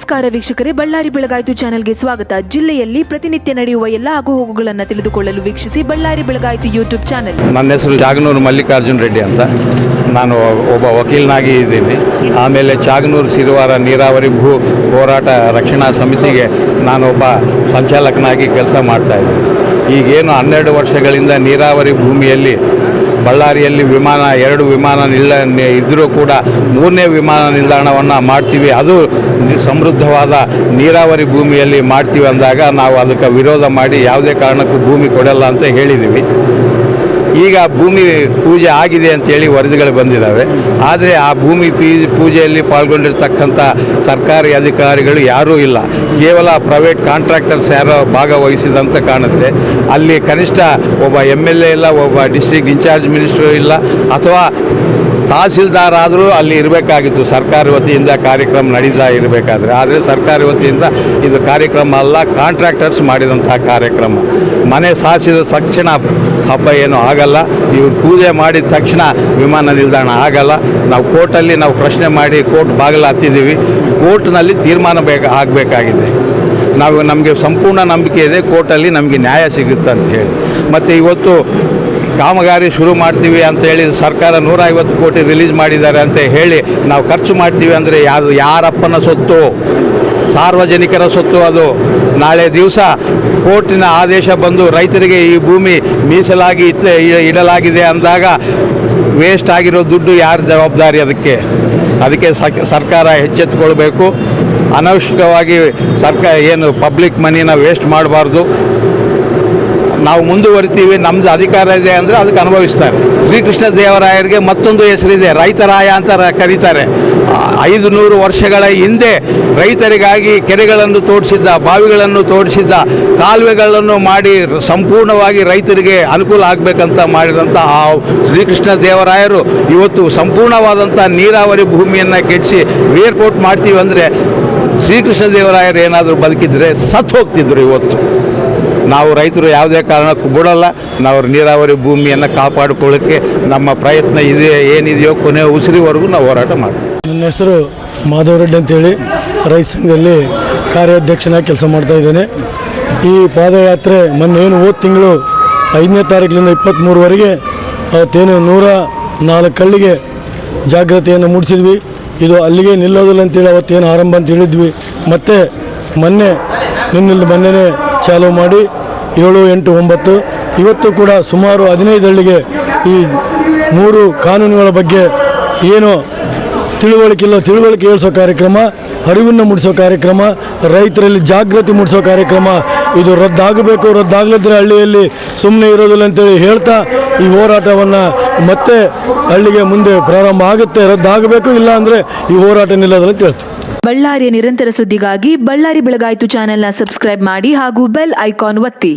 ನಮಸ್ಕಾರ ವೀಕ್ಷಕರೇ, ಬಳ್ಳಾರಿ ಬೆಳಗಾಯಿತು ಚಾನೆಲ್ಗೆ ಸ್ವಾಗತ. ಜಿಲ್ಲೆಯಲ್ಲಿ ಪ್ರತಿನಿತ್ಯ ನಡೆಯುವ ಎಲ್ಲ ಆಗುಹೋಗುಗಳನ್ನು ತಿಳಿದುಕೊಳ್ಳಲು ವೀಕ್ಷಿಸಿ ಬಳ್ಳಾರಿ ಬೆಳಗಾಯಿತು ಯೂಟ್ಯೂಬ್ ಚಾನೆಲ್. ನನ್ನ ಹೆಸರು ಜಾಗನೂರು ಮಲ್ಲಿಕಾರ್ಜುನ್ ರೆಡ್ಡಿ ಅಂತ. ನಾನು ಒಬ್ಬ ವಕೀಲನಾಗಿ ಇದ್ದೀನಿ. ಆಮೇಲೆ ಚಾಗನೂರು ಸಿರುವಾರ ನೀರಾವರಿ ಭೂ ಹೋರಾಟ ರಕ್ಷಣಾ ಸಮಿತಿಗೆ ನಾನೊಬ್ಬ ಸಂಚಾಲಕನಾಗಿ ಕೆಲಸ ಮಾಡ್ತಾಯಿದ್ದೀನಿ. ಈಗೇನು 12 ವರ್ಷಗಳಿಂದ ನೀರಾವರಿ ಭೂಮಿಯಲ್ಲಿ ಬಳ್ಳಾರಿಯಲ್ಲಿ ಎರಡು ವಿಮಾನ ಇದ್ದರೂ ಕೂಡ 3ನೇ ವಿಮಾನ ನಿಲ್ದಾಣವನ್ನು ಮಾಡ್ತೀವಿ, ಅದು ಸಮೃದ್ಧವಾದ ನೀರಾವರಿ ಭೂಮಿಯಲ್ಲಿ ಮಾಡ್ತೀವಿ ಅಂದಾಗ ನಾವು ಅದಕ್ಕೆ ವಿರೋಧ ಮಾಡಿ ಯಾವುದೇ ಕಾರಣಕ್ಕೂ ಭೂಮಿ ಕೊಡಲ್ಲ ಅಂತ ಹೇಳಿದ್ದೀವಿ. ಈಗ ಭೂಮಿ ಪೂಜೆ ಆಗಿದೆ ಅಂತೇಳಿ ವರದಿಗಳು ಬಂದಿದ್ದಾವೆ. ಆದರೆ ಆ ಭೂಮಿ ಪೂಜೆಯಲ್ಲಿ ಪಾಲ್ಗೊಂಡಿರ್ತಕ್ಕಂಥ ಸರ್ಕಾರಿ ಅಧಿಕಾರಿಗಳು ಯಾರೂ ಇಲ್ಲ, ಕೇವಲ ಪ್ರೈವೇಟ್ ಕಾಂಟ್ರಾಕ್ಟರ್ಸ್ ಯಾರೋ ಭಾಗವಹಿಸಿದಂತೆ ಕಾಣುತ್ತೆ. ಅಲ್ಲಿ ಕನಿಷ್ಠ ಒಬ್ಬ MLA ಇಲ್ಲ, ಒಬ್ಬ ಡಿಸ್ಟ್ರಿಕ್ಟ್ ಇನ್ಚಾರ್ಜ್ ಮಿನಿಸ್ಟ್ರು ಇಲ್ಲ, ಅಥವಾ ತಹಸೀಲ್ದಾರ್ ಆದರೂ ಅಲ್ಲಿ ಇರಬೇಕಾಗಿತ್ತು ಸರ್ಕಾರಿ ವತಿಯಿಂದ ಕಾರ್ಯಕ್ರಮ ನಡೀತಾ ಇರಬೇಕಾದ್ರೆ. ಆದರೆ ಸರ್ಕಾರಿ ವತಿಯಿಂದ ಇದು ಕಾರ್ಯಕ್ರಮ ಅಲ್ಲ, ಕಾಂಟ್ರಾಕ್ಟರ್ಸ್ ಮಾಡಿದಂತಹ ಕಾರ್ಯಕ್ರಮ. ಮನೆ ಸಾಸಿದ ತಕ್ಷಣ ಹಬ್ಬ ಏನೂ ಆಗಲ್ಲ, ಇವ್ರು ಪೂಜೆ ಮಾಡಿದ ತಕ್ಷಣ ವಿಮಾನ ನಿಲ್ದಾಣ ಆಗಲ್ಲ. ನಾವು ಕೋರ್ಟಲ್ಲಿ ಪ್ರಶ್ನೆ ಮಾಡಿ ಕೋರ್ಟ್ ಬಾಗಿಲು ಹತ್ತಿದ್ದೀವಿ. ಕೋರ್ಟ್ನಲ್ಲಿ ತೀರ್ಮಾನ ಆಗಬೇಕಾಗಿದೆ. ನಮಗೆ ಸಂಪೂರ್ಣ ನಂಬಿಕೆ ಇದೆ ಕೋರ್ಟಲ್ಲಿ ನಮಗೆ ನ್ಯಾಯ ಸಿಗುತ್ತೆ ಅಂತ ಹೇಳಿ. ಮತ್ತು ಇವತ್ತು ಕಾಮಗಾರಿ ಶುರು ಮಾಡ್ತೀವಿ ಅಂತೇಳಿ ಸರ್ಕಾರ 150 ಕೋಟಿ ರಿಲೀಸ್ ಮಾಡಿದ್ದಾರೆ ಅಂತ ಹೇಳಿ ನಾವು ಖರ್ಚು ಮಾಡ್ತೀವಿ ಅಂದರೆ ಯಾರಪ್ಪನ ಸೊತ್ತು? ಸಾರ್ವಜನಿಕರ ಸೊತ್ತು ಅದು. ನಾಳೆ ದಿವಸ ಕೋರ್ಟಿನ ಆದೇಶ ಬಂದು ರೈತರಿಗೆ ಈ ಭೂಮಿ ಮೀಸಲಾಗಿ ಇಡಲಾಗಿದೆ ಅಂದಾಗ ವೇಸ್ಟ್ ಆಗಿರೋ ದುಡ್ಡು ಯಾರ ಜವಾಬ್ದಾರಿ? ಅದಕ್ಕೆ ಸರ್ಕಾರ ಎಚ್ಚೆತ್ತುಕೊಳ್ಬೇಕು. ಅನವಶ್ಯಕವಾಗಿ ಪಬ್ಲಿಕ್ ಮನಿನ ವೇಸ್ಟ್ ಮಾಡಬಾರ್ದು. ನಾವು ಮುಂದುವರಿತೀವಿ, ನಮ್ಮದು ಅಧಿಕಾರ ಇದೆ ಅಂದರೆ ಅದಕ್ಕೆ ಅನುಭವಿಸ್ತಾರೆ. ಶ್ರೀಕೃಷ್ಣ ದೇವರಾಯರಿಗೆ ಮತ್ತೊಂದು ಹೆಸರಿದೆ, ರೈತರಾಯ ಅಂತ ಕರೀತಾರೆ. 500 ವರ್ಷಗಳ ಹಿಂದೆ ರೈತರಿಗಾಗಿ ಕೆರೆಗಳನ್ನು ತೋಡಿಸಿದ್ದ, ಬಾವಿಗಳನ್ನು ತೋಡಿಸಿದ್ದ, ಕಾಲುವೆಗಳನ್ನು ಮಾಡಿ ಸಂಪೂರ್ಣವಾಗಿ ರೈತರಿಗೆ ಅನುಕೂಲ ಆಗಬೇಕಂತ ಮಾಡಿದಂಥ ಆ ಶ್ರೀಕೃಷ್ಣ ದೇವರಾಯರು ಇವತ್ತು ಸಂಪೂರ್ಣವಾದಂಥ ನೀರಾವರಿ ಭೂಮಿಯನ್ನು ಕೆಡಿಸಿ ಏರ್ಪೋರ್ಟ್ ಮಾಡ್ತೀವಿ ಅಂದರೆ ಶ್ರೀಕೃಷ್ಣ ದೇವರಾಯರು ಏನಾದರೂ ಬದುಕಿದ್ರೆ ಸತ್ತು ಹೋಗ್ತಿದ್ರು. ಇವತ್ತು ನಾವು ರೈತರು ಯಾವುದೇ ಕಾರಣಕ್ಕೂ ಬಿಡೋಲ್ಲ. ನಾವು ನೀರಾವರಿ ಭೂಮಿಯನ್ನು ಕಾಪಾಡಿಕೊಳ್ಳೋಕ್ಕೆ ನಮ್ಮ ಪ್ರಯತ್ನ ಏನಿದೆಯೋ ಕೊನೆ ಉಸಿರಿವರೆಗೂ ನಾವು ಹೋರಾಟ ಮಾಡ್ತೀವಿ. ನನ್ನ ಹೆಸರು ಮಾಧವ ರೆಡ್ಡಿ ಅಂತೇಳಿ ರೈತ ಸಂಘದಲ್ಲಿ ಕಾರ್ಯಾಧ್ಯಕ್ಷನಾಗಿ ಕೆಲಸ ಮಾಡ್ತಾಯಿದ್ದೇನೆ. ಈ ಪಾದಯಾತ್ರೆ ಮೊನ್ನೆ ಹೋದ ತಿಂಗಳು 5ನೇ ತಾರೀಕಿನಿಂದ 23ರವರೆಗೆ ಅವತ್ತೇನು 104 ಹಳ್ಳಿಗೆ ಜಾಗೃತಿಯನ್ನು ಮೂಡಿಸಿದ್ವಿ. ಇದು ಅಲ್ಲಿಗೆ ನಿಲ್ಲೋದಿಲ್ಲ ಅಂತೇಳಿ ಅವತ್ತೇನು ಆರಂಭ ಅಂತ ಹೇಳಿದ್ವಿ. ಮತ್ತು ಮೊನ್ನೆನೇ ಚಾಲೂ ಮಾಡಿ 7, 8, 9 ಇವತ್ತು ಕೂಡ ಸುಮಾರು 15 ಹಳ್ಳಿಗೆ ಈ 3 ಕಾನೂನುಗಳ ಬಗ್ಗೆ ಏನು ತಿಳುವಳಿಕೆ ಹೇಳಿಸೋ ಕಾರ್ಯಕ್ರಮ, ಅರಿವನ್ನು ಮೂಡಿಸೋ ಕಾರ್ಯಕ್ರಮ, ರೈತರಲ್ಲಿ ಜಾಗೃತಿ ಮೂಡಿಸೋ ಕಾರ್ಯಕ್ರಮ ಇದು ರದ್ದಾಗಲಿದ್ರೆ ಹಳ್ಳಿಯಲ್ಲಿ ಸುಮ್ಮನೆ ಇರೋದಿಲ್ಲ ಅಂತೇಳಿ ಹೇಳ್ತಾ ಈ ಹೋರಾಟವನ್ನು ಮತ್ತೆ ಹಳ್ಳಿಗೆ ಮುಂದೆ ಪ್ರಾರಂಭ ಆಗುತ್ತೆ. ರದ್ದಾಗಬೇಕು, ಇಲ್ಲ ಅಂದರೆ ಈ ಹೋರಾಟ ನಿಲ್ಲೋದಿಲ್ಲ ಅಂತ ಹೇಳ್ತೀವಿ. ಬಳ್ಳಾರಿಯ ನಿರಂತರ ಸುದ್ದಿಗಾಗಿ ಬಳ್ಳಾರಿ ಬೆಳಗಾಯಿತು ಚಾನೆಲ್ನ ಸಬ್ಸ್ಕ್ರೈಬ್ ಮಾಡಿ ಹಾಗೂ ಬೆಲ್ ಐಕಾನ್ ಒತ್ತಿ.